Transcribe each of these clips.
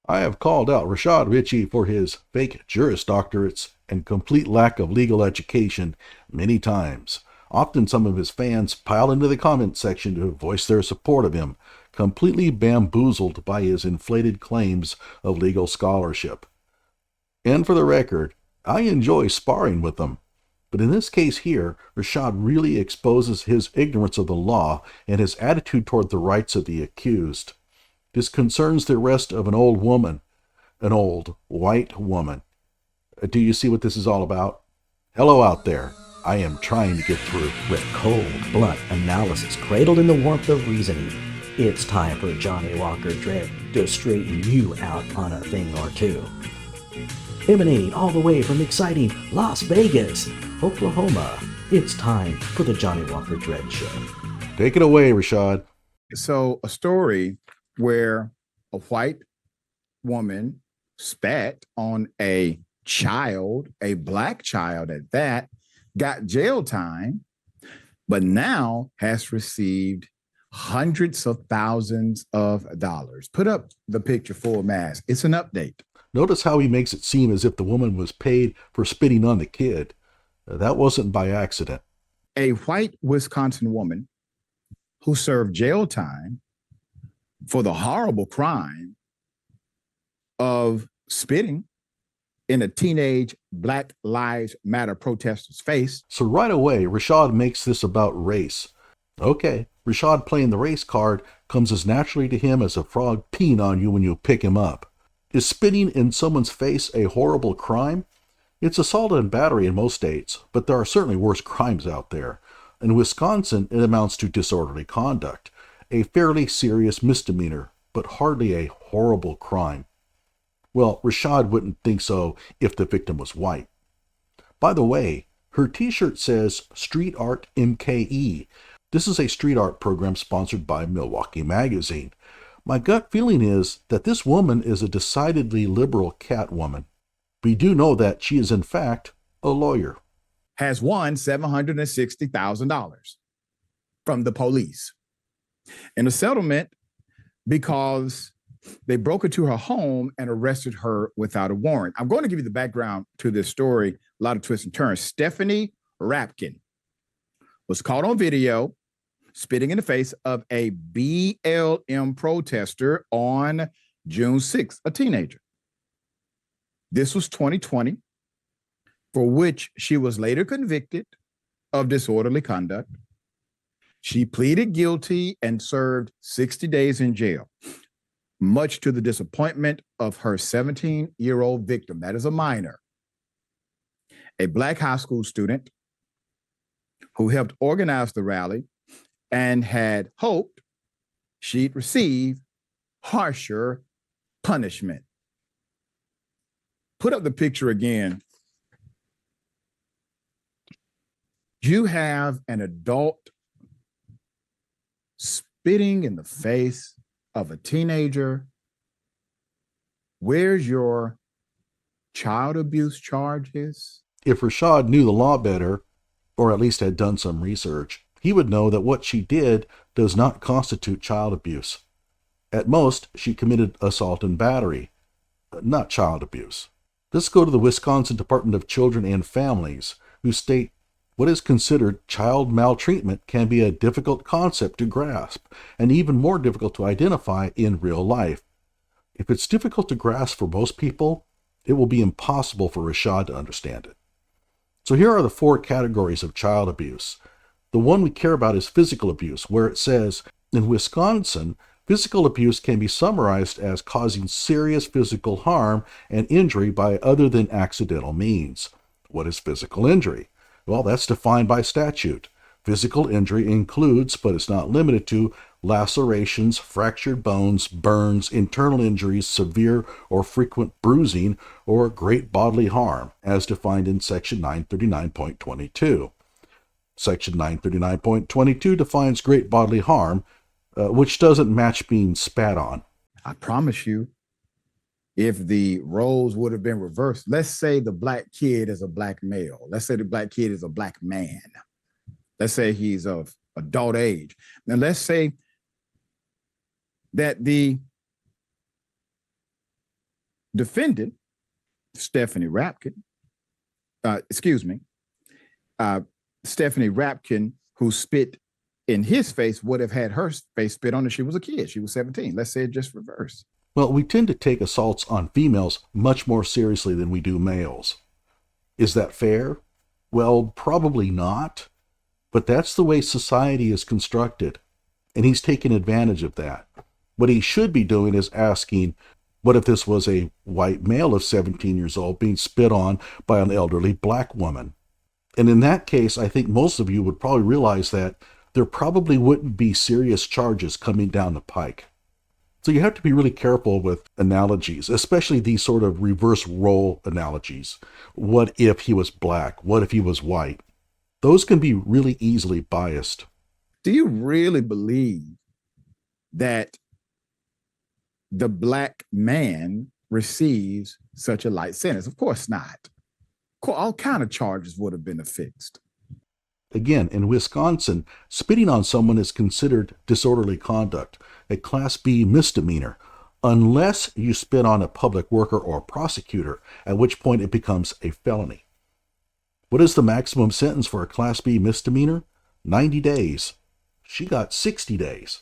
I have called out Rashad Richey for his fake juris doctorates and complete lack of legal education many times. Often some of his fans pile into the comment section to voice their support of him, completely bamboozled by his inflated claims of legal scholarship. And for the record, I enjoy sparring with them. But in this case here, Rashad really exposes his ignorance of the law and his attitude toward the rights of the accused. This concerns the arrest of an old woman, an old white woman. Do you see what this is all about? Hello out there. I am trying to get through. With cold, blunt analysis cradled in the warmth of reasoning, it's time for Johnny Walker Dread to straighten you out on a thing or two. Emanating all the way from exciting Las Vegas, Oklahoma, it's time for the Johnny Walker Dread Show. Take it away, Rashad. So, a story where a white woman spat on a child, a black child at that, got jail time, but now has received hundreds of thousands of dollars. Put up the picture full mass. It's an update. Notice how he makes it seem as if the woman was paid for spitting on the kid. That wasn't by accident. A white Wisconsin woman who served jail time for the horrible crime of spitting in a teenage Black Lives Matter protester's face. So right away, Rashad makes this about race. Okay, Rashad playing the race card comes as naturally to him as a frog peeing on you when you pick him up. Is spitting in someone's face a horrible crime? It's assault and battery in most states, but there are certainly worse crimes out there. In Wisconsin, it amounts to disorderly conduct, a fairly serious misdemeanor, but hardly a horrible crime. Well, Rashad wouldn't think so if the victim was white. By the way, her t-shirt says Street Art MKE. This is a street art program sponsored by Milwaukee Magazine. My gut feeling is that this woman is a decidedly liberal cat woman. We do know that she is in fact a lawyer. Has won $760,000 from the police in a settlement because they broke into her home and arrested her without a warrant. I'm going to give you the background to this story, a lot of twists and turns. Stephanie Rapkin was caught on video spitting in the face of a BLM protester on June 6th, a teenager. This was 2020, for which she was later convicted of disorderly conduct. She pleaded guilty and served 60 days in jail, much to the disappointment of her 17-year-old victim. That is a minor, a Black high school student who helped organize the rally and had hoped she'd receive harsher punishment. Put up the picture again. You have an adult spitting in the face of a teenager. Where's your child abuse charges? If Rashad knew the law better, or at least had done some research, he would know that what she did does not constitute child abuse. At most, she committed assault and battery, not child abuse. Let's go to the Wisconsin Department of Children and Families, who state what is considered child maltreatment can be a difficult concept to grasp, and even more difficult to identify in real life. If it's difficult to grasp for most people, it will be impossible for Rashad to understand it. So here are the 4 categories of child abuse. The one we care about is physical abuse, where it says, in Wisconsin, physical abuse can be summarized as causing serious physical harm and injury by other than accidental means. What is physical injury? Well, that's defined by statute. Physical injury includes, but is not limited to, lacerations, fractured bones, burns, internal injuries, severe or frequent bruising, or great bodily harm, as defined in Section 939.22. Section 939.22 defines great bodily harm, which doesn't match being spat on. I promise you, if the roles would have been reversed, let's say the black kid is a black male. Let's say the black kid is a black man. Let's say he's of adult age. Now let's say that the Defendant, Stephanie Rapkin, Stephanie Rapkin, who spit in his face, would have had her face spit on if she was a kid. She was 17. Let's say it just reverse. Well, we tend to take assaults on females much more seriously than we do males. Is that fair? Well, probably not. But that's the way society is constructed. And he's taken advantage of that. What he should be doing is asking, what if this was a white male of 17 years old being spit on by an elderly black woman? And in that case, I think most of you would probably realize that there probably wouldn't be serious charges coming down the pike. So you have to be really careful with analogies, especially these sort of reverse role analogies. What if he was black? What if he was white? Those can be really easily biased. Do you really believe that the black man receives such a light sentence? Of course not. All kind of charges would have been affixed. Again, in Wisconsin, spitting on someone is considered disorderly conduct, a Class B misdemeanor, unless you spit on a public worker or prosecutor, at which point it becomes a felony. What is the maximum sentence for a Class B misdemeanor? 90 days. She got 60 days.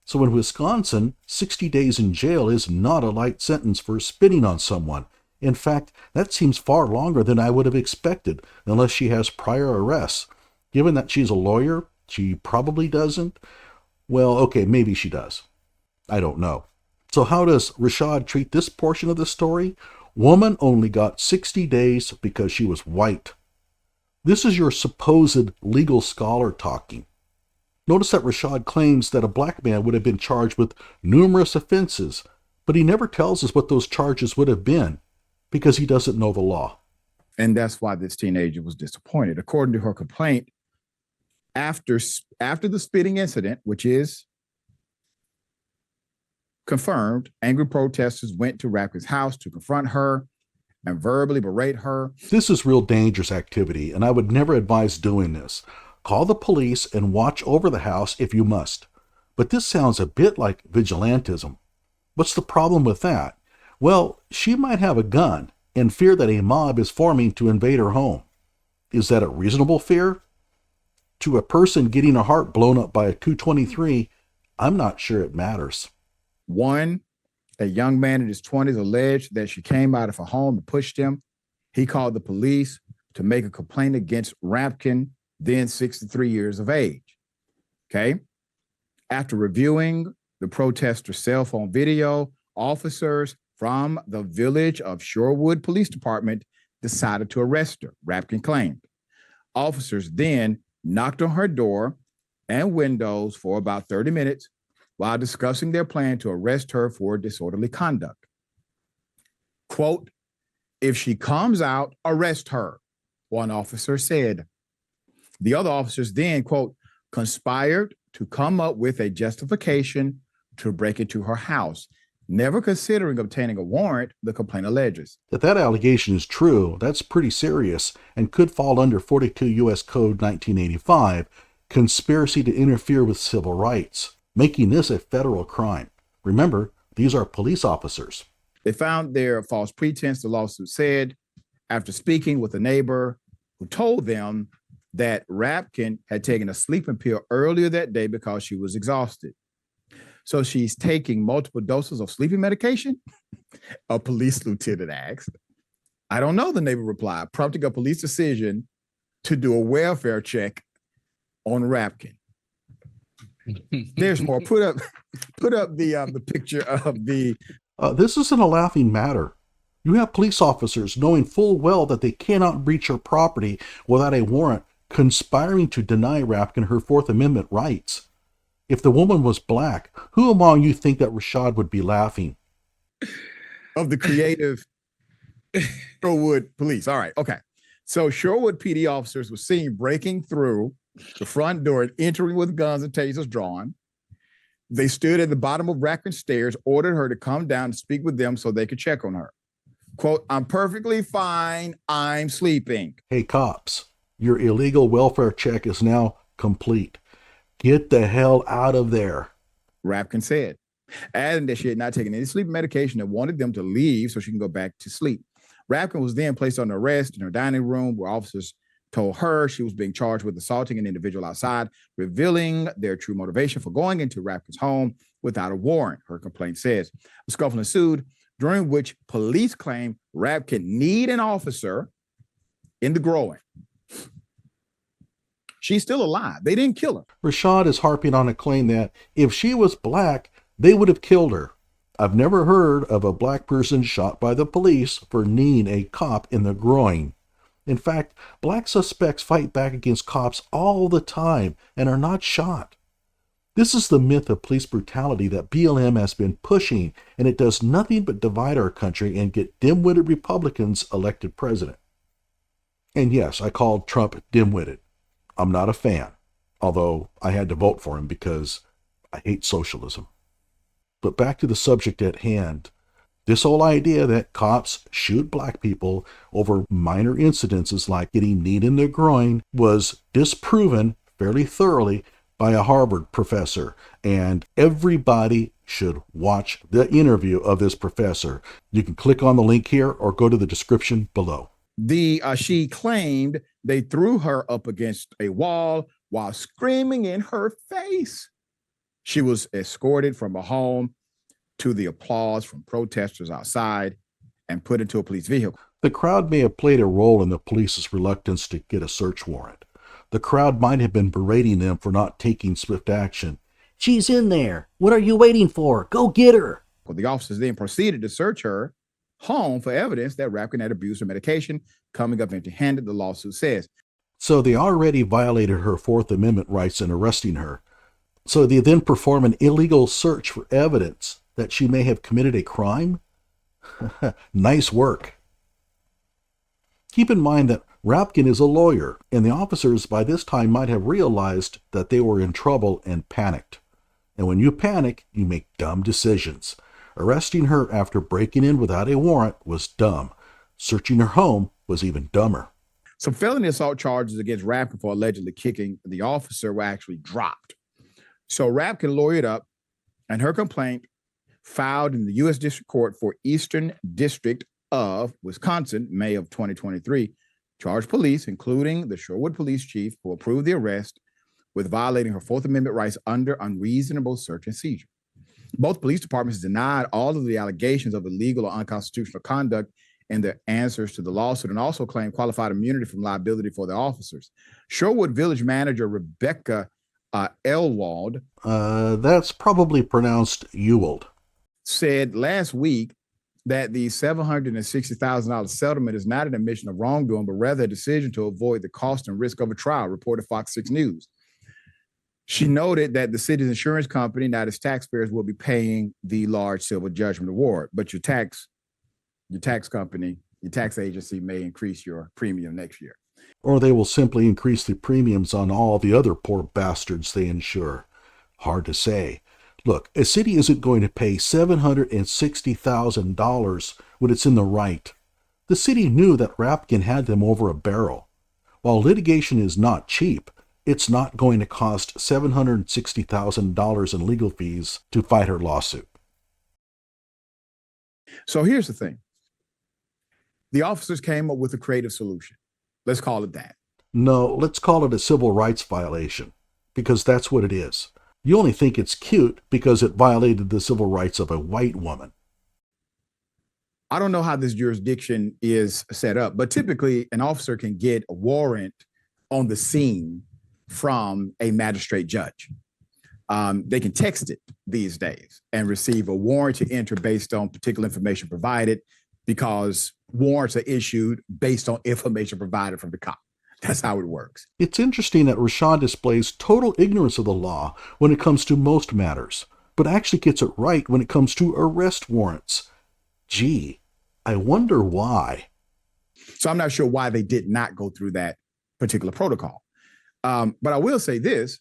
So in Wisconsin, 60 days in jail is not a light sentence for spitting on someone. In fact, that seems far longer than I would have expected, unless she has prior arrests. Given that she's a lawyer, she probably doesn't. Well, okay, maybe she does. I don't know. So how does Rashad treat this portion of the story? Woman only got 60 days because she was white. This is your supposed legal scholar talking. Notice that Rashad claims that a black man would have been charged with numerous offenses, but he never tells us what those charges would have been, because he doesn't know the law. And that's why this teenager was disappointed. According to her complaint, after the spitting incident, which is confirmed, angry protesters went to Rapkin's house to confront her and verbally berate her. This is real dangerous activity, and I would never advise doing this. Call the police and watch over the house if you must. But this sounds a bit like vigilantism. What's the problem with that? Well, she might have a gun and fear that a mob is forming to invade her home. Is that a reasonable fear? To a person getting a heart blown up by a 223, I'm not sure it matters. One, a young man in his 20s alleged that she came out of her home and pushed him. He called the police to make a complaint against Rapkin, then 63 years of age. Okay? After reviewing the protester's cell phone video, officers from the Village of Shorewood Police Department decided to arrest her, Rapkin claimed. Officers then knocked on her door and windows for about 30 minutes while discussing their plan to arrest her for disorderly conduct. Quote, "If she comes out, arrest her," one officer said. The other officers then, quote, "conspired to come up with a justification to break into her house, never considering obtaining a warrant," the complaint alleges. If that allegation is true, that's pretty serious and could fall under 42 U.S. Code 1985, conspiracy to interfere with civil rights, making this a federal crime. Remember, these are police officers. They found their false pretense, the lawsuit said, after speaking with a neighbor who told them that Rapkin had taken a sleeping pill earlier that day because she was exhausted. So she's taking multiple doses of sleeping medication? A police lieutenant asked. "I don't know," the neighbor replied, prompting a police decision to do a welfare check on Rapkin. There's more. Put up the picture of the. This isn't a laughing matter. You have police officers knowing full well that they cannot breach her property without a warrant, conspiring to deny Rapkin her Fourth Amendment rights. If the woman was black, who among you think that Rashad would be laughing? Of the creative Shorewood police. All right. Okay. So Shorewood PD officers were seen breaking through the front door and entering with guns and tasers drawn. They stood at the bottom of Rapkin's stairs, ordered her to come down and speak with them so they could check on her. Quote, "I'm perfectly fine. I'm sleeping." Hey, cops, your illegal welfare check is now complete. Get the hell out of there. Rapkin said. adding that she had not taken any sleep medication and wanted them to leave so she can go back to sleep. Rapkin was then placed under arrest in her dining room, where officers told her she was being charged with assaulting an individual outside, revealing their true motivation for going into Rapkin's home without a warrant, her complaint says. A scuffle ensued, during which police claim Rapkin kneed an officer in the groin. She's still alive. They didn't kill her. Rashad is harping on a claim that if she was black, they would have killed her. I've never heard of a black person shot by the police for kneeing a cop in the groin. In fact, black suspects fight back against cops all the time and are not shot. This is the myth of police brutality that BLM has been pushing, and it does nothing but divide our country and get dim-witted Republicans elected president. And yes, I called Trump dim-witted. I'm not a fan, although I had to vote for him because I hate socialism. But back to the subject at hand. This whole idea that cops shoot black people over minor incidences like getting kneed in the groin was disproven fairly thoroughly by a Harvard professor, and everybody should watch the interview of this professor. You can click on the link here or go to the description below. She claimed they threw her up against a wall while screaming in her face. She was escorted from a home to the applause from protesters outside and put into a police vehicle. The crowd may have played a role in the police's reluctance to get a search warrant. The crowd might have been berating them for not taking swift action. She's in there. What are you waiting for? Go get her. Well, the officers then proceeded to search her home for evidence that Rapkin had abused her medication, coming up empty-handed, the lawsuit says. So they already violated her Fourth Amendment rights in arresting her. So they then perform an illegal search for evidence that she may have committed a crime? Nice work. Keep in mind that Rapkin is a lawyer, and the officers by this time might have realized that they were in trouble and panicked. And when you panic, you make dumb decisions. Arresting her after breaking in without a warrant was dumb. Searching her home was even dumber. Some felony assault charges against Rapkin for allegedly kicking the officer were actually dropped. So Rapkin lawyered up, and her complaint filed in the U.S. District Court for Eastern District of Wisconsin, May of 2023, charged police, including the Sherwood police chief, who approved the arrest, with violating her Fourth Amendment rights under unreasonable search and seizure. Both police departments denied all of the allegations of illegal or unconstitutional conduct in their answers to the lawsuit, and also claimed qualified immunity from liability for the officers. Sherwood Village manager Rebecca Elwald, that's probably pronounced Ewald, said last week that the $760,000 settlement is not an admission of wrongdoing, but rather a decision to avoid the cost and risk of a trial, reported Fox 6 News. She noted that the city's insurance company, not its taxpayers, will be paying the large civil judgment award, but your tax company, your tax agency may increase your premium next year. Or they will simply increase the premiums on all the other poor bastards they insure. Hard to say. Look, a city isn't going to pay $760,000 when it's in the right. The city knew that Rapkin had them over a barrel. While litigation is not cheap, it's not going to cost $760,000 in legal fees to fight her lawsuit. So here's the thing. The officers came up with a creative solution. Let's call it that. No, let's call it a civil rights violation, because that's what it is. You only think it's cute because it violated the civil rights of a white woman. I don't know how this jurisdiction is set up, but typically an officer can get a warrant on the scene from a magistrate judge. They can text it these days and receive a warrant to enter based on particular information provided, because warrants are issued based on information provided from the cop. That's how it works. It's interesting that Rashad displays total ignorance of the law when it comes to most matters, but actually gets it right when it comes to arrest warrants. Gee, I wonder why. So I'm not sure why they did not go through that particular protocol. But I will say this,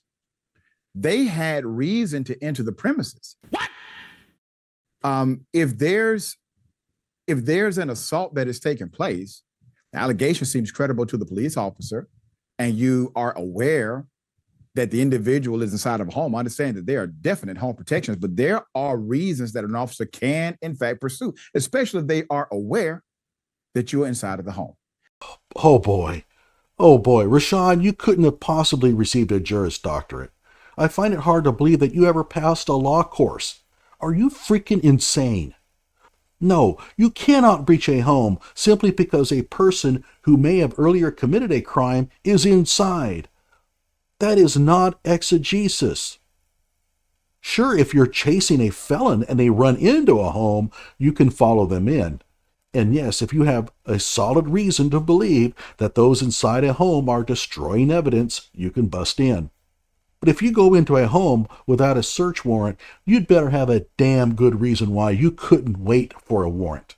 they had reason to enter the premises. What? If there's an assault that is taking place, the allegation seems credible to the police officer, and you are aware that the individual is inside of a home. I understand that there are definite home protections, but there are reasons that an officer can, in fact, pursue, especially if they are aware that you're inside of the home. Oh boy. Oh boy. Rashad, you couldn't have possibly received a Juris Doctorate. I find it hard to believe that you ever passed a law course. Are you freaking insane? No, you cannot breach a home simply because a person who may have earlier committed a crime is inside. That is not exegesis. Sure, if you're chasing a felon and they run into a home, you can follow them in. And yes, if you have a solid reason to believe that those inside a home are destroying evidence, you can bust in. But if you go into a home without a search warrant, you'd better have a damn good reason why you couldn't wait for a warrant.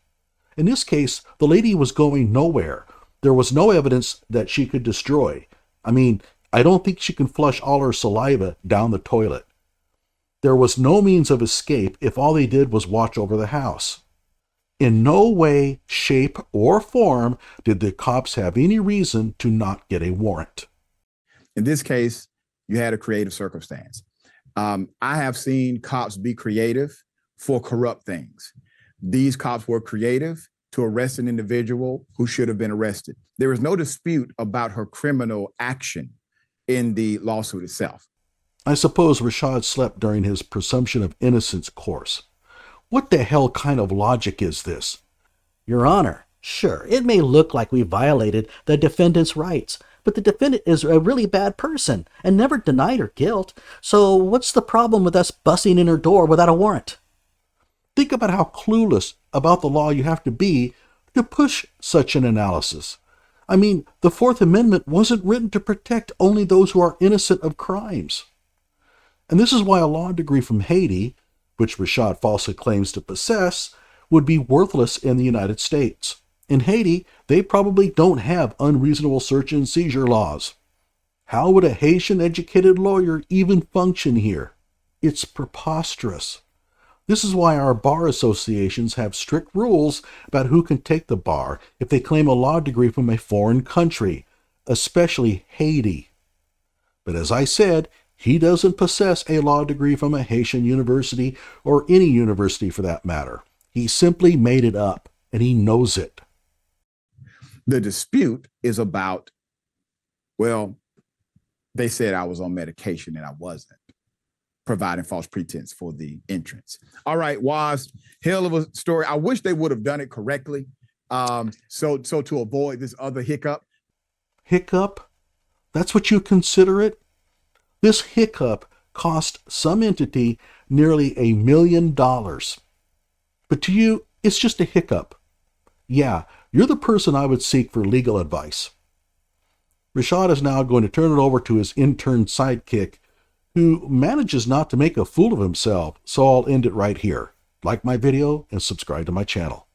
In this case, the lady was going nowhere. There was no evidence that she could destroy. I mean, I don't think she can flush all her saliva down the toilet. There was no means of escape if all they did was watch over the house. In no way, shape, or form did the cops have any reason to not get a warrant. In this case, you had a creative circumstance. I have seen cops be creative for corrupt things. These cops were creative to arrest an individual who should have been arrested. There is no dispute about her criminal action in the lawsuit itself. I suppose Rashad slept during his presumption of innocence course. What the hell kind of logic is this? Your Honor, sure, it may look like we violated the defendant's rights, but the defendant is a really bad person and never denied her guilt. So what's the problem with us busting in her door without a warrant? Think about how clueless about the law you have to be to push such an analysis. I mean, the Fourth Amendment wasn't written to protect only those who are innocent of crimes. And this is why a law degree from Haiti, which Rashad falsely claims to possess, would be worthless in the United States. In Haiti, they probably don't have unreasonable search and seizure laws. How would a Haitian-educated lawyer even function here? It's preposterous. This is why our bar associations have strict rules about who can take the bar if they claim a law degree from a foreign country, especially Haiti. But as I said, he doesn't possess a law degree from a Haitian university or any university for that matter. He simply made it up, and he knows it. The dispute is about, well, they said I was on medication and I wasn't, providing false pretense for the entrance. All right, Waz, hell of a story. I wish they would have done it correctly. So to avoid this other hiccup. Hiccup? That's what you consider it? This hiccup cost some entity nearly $1 million. But to you, it's just a hiccup. Yeah, you're the person I would seek for legal advice. Rashad is now going to turn it over to his intern sidekick, who manages not to make a fool of himself, so I'll end it right here. Like my video and subscribe to my channel.